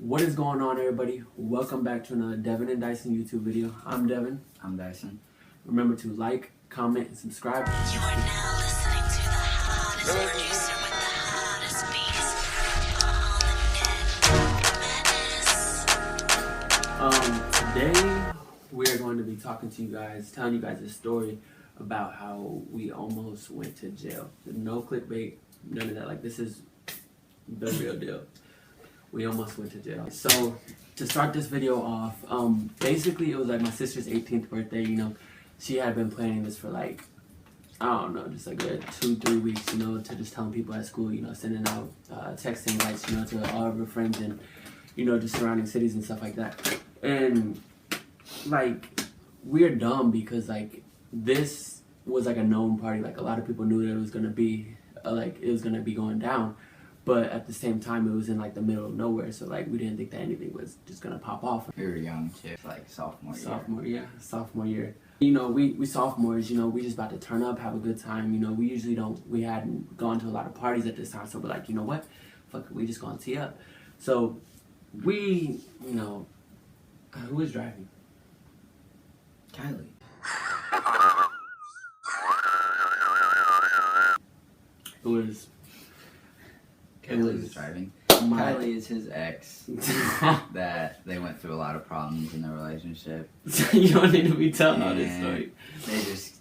What is going on, everybody? Welcome back to another Devin and Dyson YouTube video. I'm Devin. I'm Dyson. Remember to like, comment, and subscribe. You are now listening to the hottest producer with the hottest beats. Today we are going to be talking to you guys, telling you guys a story about how we almost went to jail. No clickbait, none of that. Like, this is the real deal. We almost went to jail. So to start this video off, basically it was like my sister's 18th birthday. You know, she had been planning this for like, I don't know, just like 2-3 weeks, you know, to just telling people at school, you know, sending out text invites, you know, to all of her friends and, you know, just surrounding cities and stuff like that. And like, we're dumb because like this was like a known party. Like, a lot of people knew that it was gonna be going down. But at the same time, it was in like the middle of nowhere, so like we didn't think that anything was just gonna pop off. We were young too, like sophomore year. Sophomore year. You know, we sophomores, you know, we just about to turn up, have a good time. You know, we hadn't gone to a lot of parties at this time, so we're like, you know what, fuck it, we just gonna tee up. So we, you know, who was driving? Kylie. Kylie was driving. Kylie is his ex that they went through a lot of problems in their relationship. You don't need to be telling all this story. They just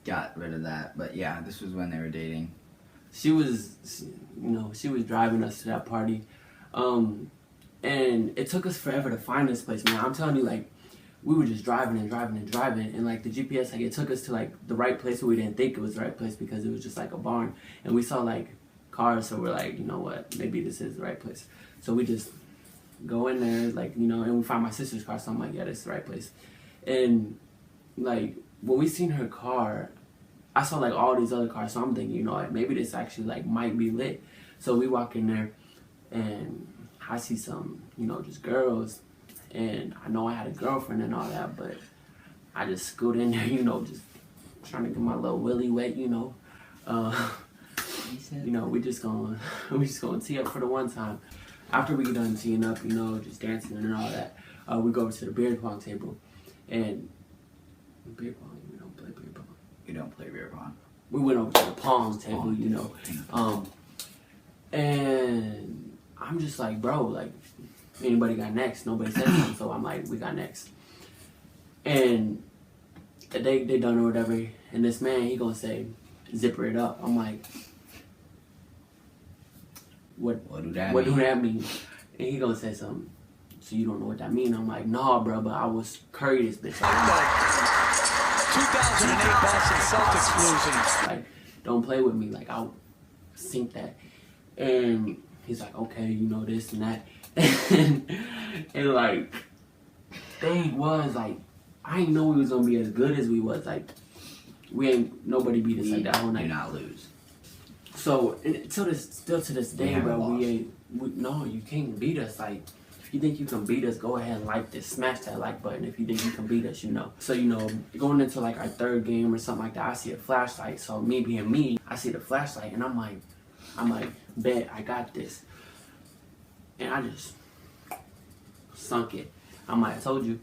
got rid of that. But yeah, this was when they were dating. She was driving us to that party. And it took us forever to find this place, man. I'm telling you, like, we were just driving, and like the GPS, like, it took us to like the right place, but we didn't think it was the right place because it was just like a barn, and we saw like cars, so we're like, you know what, maybe this is the right place. So we just go in there, like, you know, and we find my sister's car, so I'm like, yeah, this is the right place. And like, when we seen her car, I saw like all these other cars, so I'm thinking, you know, like, maybe this actually like might be lit. So we walk in there, and I see some, you know, just girls, and I know I had a girlfriend and all that, but I just scoot in there, you know, just trying to get my little willy wet, you know. You know, we just gonna tee up for the one time. After we get done teeing up, you know, just dancing and all that, we go over to the beer pong table, and beer pong, we don't play beer pong. We don't play beer pong. We went over to the pong table, you know, and I'm just like, bro, like, anybody got next? Nobody said something, so I'm like, we got next. And they done or whatever, and this man, he gonna say, zipper it up. I'm like, what do that mean? And he gonna say something, so you don't know what that mean? I'm like, nah, bro, but I was curry this bitch. 2008 Boston Celtics losing. Like, don't play with me, like, I'll sink that. And he's like, okay, you know, this and that. and like, thing was, like, I didn't know we was gonna be as good as we was. Like, nobody beat us like that whole night. Do not lose. So, still to this day, bro, no, you can't beat us. Like, if you think you can beat us, go ahead and like this, smash that like button if you think you can beat us, you know. So, you know, going into like our third game or something like that, I see a flashlight. So me being me, I see the flashlight, and I'm like, bet, I got this. And I just sunk it. I'm like, I told you.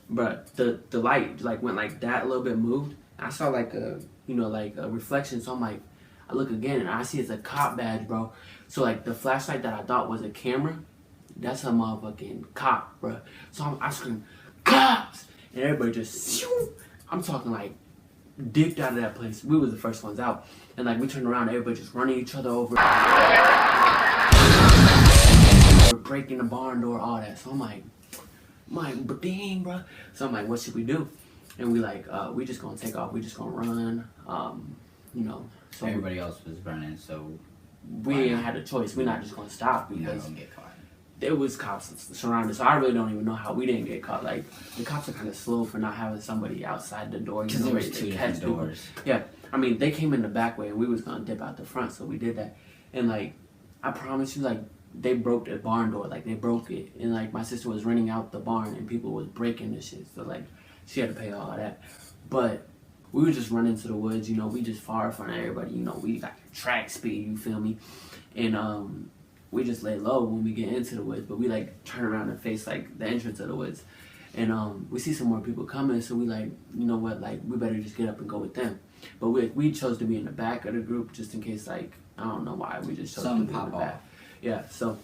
But the light like went like that, a little bit moved. I saw like a, you know, like a reflection. So I'm like, I look again, and I see it's a cop badge, bro. So like the flashlight that I thought was a camera, that's a motherfucking cop, bro. So I scream, cops! And everybody just, shoo! I'm talking like, dipped out of that place. We was the first ones out. And like, we turned around, everybody just running each other over. We're breaking the barn door, all that. So I'm like, but dang, bro. So I'm like, what should we do? And we like, we just gonna take off. We just gonna run, you know. So everybody else was running, so we ain't had a choice. We're not just gonna stop because you're not gonna get caught. There was cops surrounded, so I really don't even know how we didn't get caught. Like, the cops are kind of slow for not having somebody outside the door. Because there was two different doors. Yeah, I mean, they came in the back way, and we was gonna dip out the front, so we did that. And like, I promise you, like, they broke the barn door. Like, they broke it, and like, my sister was running out the barn, and people was breaking the shit. So like, she had to pay all that. But we would just run into the woods, you know, we just far from everybody, you know, we got track speed, you feel me? And we just lay low when we get into the woods, but we like turn around and face like the entrance of the woods. And we see some more people coming, so we like, you know what, like we better just get up and go with them. But we chose to be in the back of the group just in case, like, I don't know why, we just chose to be in the back. Yeah, so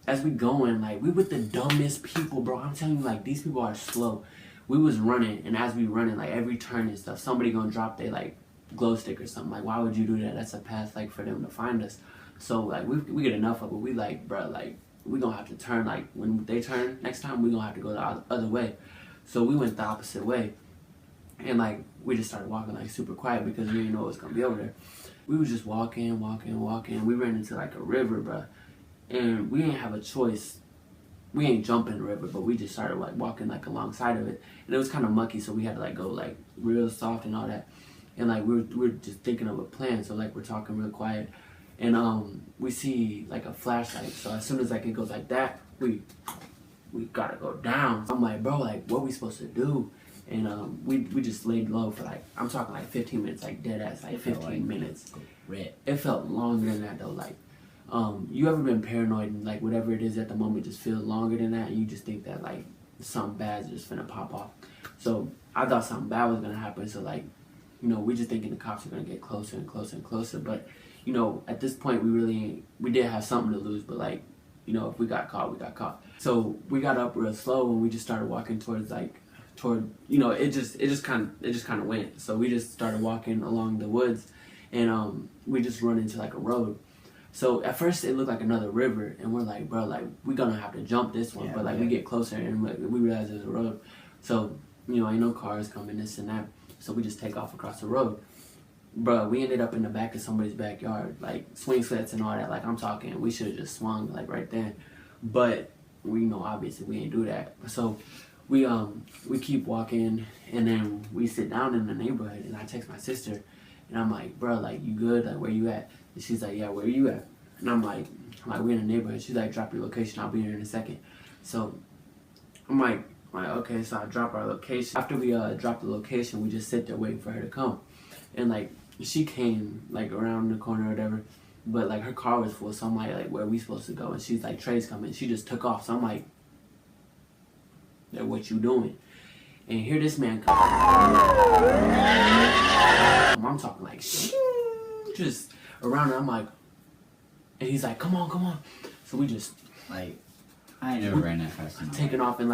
as we going, like, we with the dumbest people, bro. I'm telling you, like, these people are slow. We was running, and as we running, like, every turn and stuff, somebody gonna drop their, like, glow stick or something. Like, why would you do that? That's a path, like, for them to find us. So, like, we get enough of it. We like, bro, like, we gonna have to turn, like, when they turn next time, we gonna have to go the other way. So we went the opposite way. And, like, we just started walking, like, super quiet because we didn't know what was gonna be over there. We was just walking. We ran into, like, a river, bro. And we didn't have a choice. We ain't jumping the river, but we just started, like, walking, like, alongside of it. And it was kind of mucky, so we had to, like, go, like, real soft and all that. And, like, we were just thinking of a plan, so, like, we're talking real quiet. And we see like a flashlight, so as soon as like it goes like that, we gotta go down. I'm like, bro, like what we supposed to do? And we just laid low for like, I'm talking like 15 minutes, like dead ass, like 15 minutes. It felt longer than that though. Like you ever been paranoid and like whatever it is at the moment just feels longer than that, and you just think that like something bad's just finna pop off. So I thought something bad was gonna happen, so like, you know, we just thinking the cops are gonna get closer and closer and closer. But you know, at this point, we did have something to lose, but like, you know, if we got caught, we got caught. So we got up real slow and we just started walking toward, you know, it just kind of went. So we just started walking along the woods, and we just run into like a road. So at first it looked like another river, and we're like, bro, like we gonna have to jump this one. But like we get closer and we realize there's a road. So, you know, ain't no cars coming, this and that. So we just take off across the road. Bro, we ended up in the back of somebody's backyard, like swing sets and all that. Like I'm talking, we should have just swung like right then, but we know obviously we ain't do that. So we keep walking, and then we sit down in the neighborhood, and I text my sister, and I'm like, bro, like you good? Like where you at? And she's like, yeah, where you at? And I'm like we're in the neighborhood. She's like, drop your location, I'll be here in a second. So I'm like okay, so I drop our location. After we drop the location, we just sit there waiting for her to come, and like. She came like around the corner or whatever, but like her car was full, so I'm like where are we supposed to go? And she's like, Trey's coming. She just took off, so I'm like, yeah, what you doing? And here this man comes. I'm talking like just around her. I'm like, and he's like, come on. So we just like, I ain't never ran that fast. Taking off, and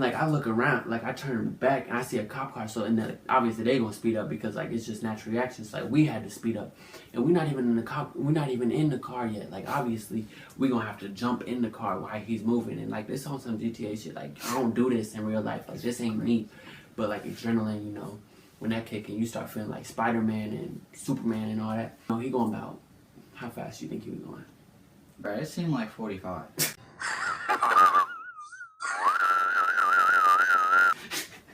I look around, like I turn back and I see a cop car. So and then obviously they gonna speed up because like it's just natural reactions. Like we had to speed up, and we're not even in the car yet. Like obviously we gonna have to jump in the car while he's moving. And like this on some GTA shit. Like I don't do this in real life. Like this ain't me. But like adrenaline, you know, when that kick in, you start feeling like Spider-Man and Superman and all that. You know, he going about, how fast you think he was going? Bro, it seemed like 45.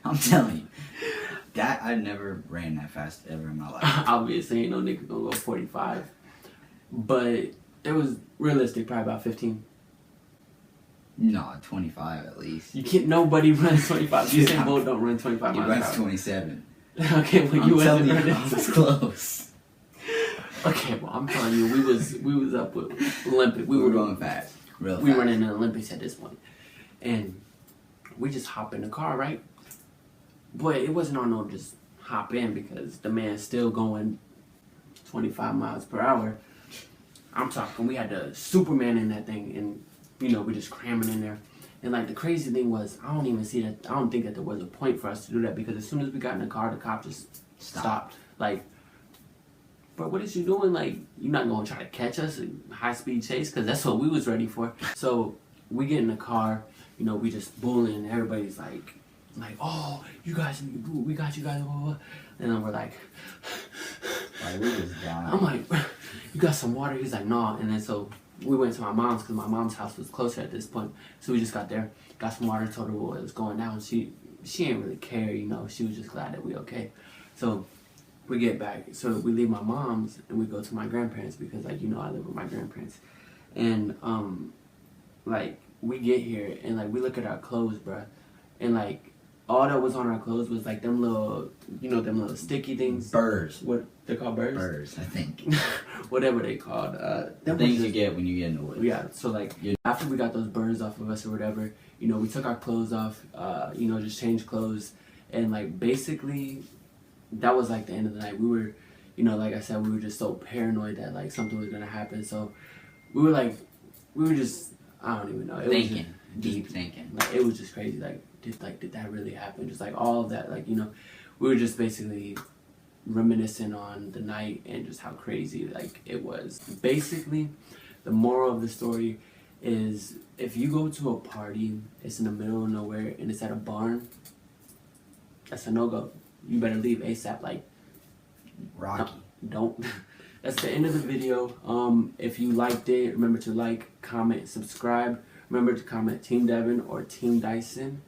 I'm telling you, that I never ran that fast ever in my life. Obviously, ain't no nigga gonna go 45, but it was realistic, probably about 15. No, 25 at least. You can't. Nobody runs 25. Usain Bolt don't run 25 miles He per hour. runs 27. Okay, well you wasn't running. I was close. Okay, well I'm telling you, we was up with Olympic. We were going fast, real fast. We were in the Olympics at this point, and we just hop in the car, right? But it wasn't on no just hop in because the man's still going 25 miles per hour. I'm talking, we had the Superman in that thing, and you know, we just cramming in there. And like the crazy thing was, I don't think that there was a point for us to do that, because as soon as we got in the car, the cop just stopped. Like, bro, what is you doing? Like, you're not gonna try to catch us in high speed chase? Because that's what we was ready for. So we get in the car, you know, we just bullying, and everybody's like, oh, you guys, we got you guys, blah, blah, blah. And then we're like we was dying. I'm like, you got some water? He's like, no. And then so we went to my mom's, because my mom's house was closer at this point. So we just got there, got some water, told her what was going down. She didn't really care, you know. She was just glad that we okay. So we get back. So we leave my mom's and we go to my grandparents, because like, you know, I live with my grandparents. And like we get here and like we look at our clothes, bruh. And like all that was on our clothes was like them little, you know, them little sticky things. Burrs. What they're called? Burrs? Burrs, I think. whatever they called. Things you get when you get in the woods. Yeah, so like after we got those burns off of us or whatever, you know, we took our clothes off, you know, just changed clothes, and like basically that was like the end of the night. We were, you know, like I said, we were just so paranoid that like something was gonna happen. So we were just, I don't even know. It Thinking, was deep thinking. Like it was just crazy. Like did that really happen? Just like all of that, like, you know, we were just basically reminiscing on the night and just how crazy like it was. Basically, the moral of the story is if you go to a party, it's in the middle of nowhere and it's at a barn, that's a no-go. You better leave ASAP. Like, Rocky. Don't. That's the end of the video. If you liked it, remember to like, comment, subscribe. Remember to comment Team Devin or Team Dyson.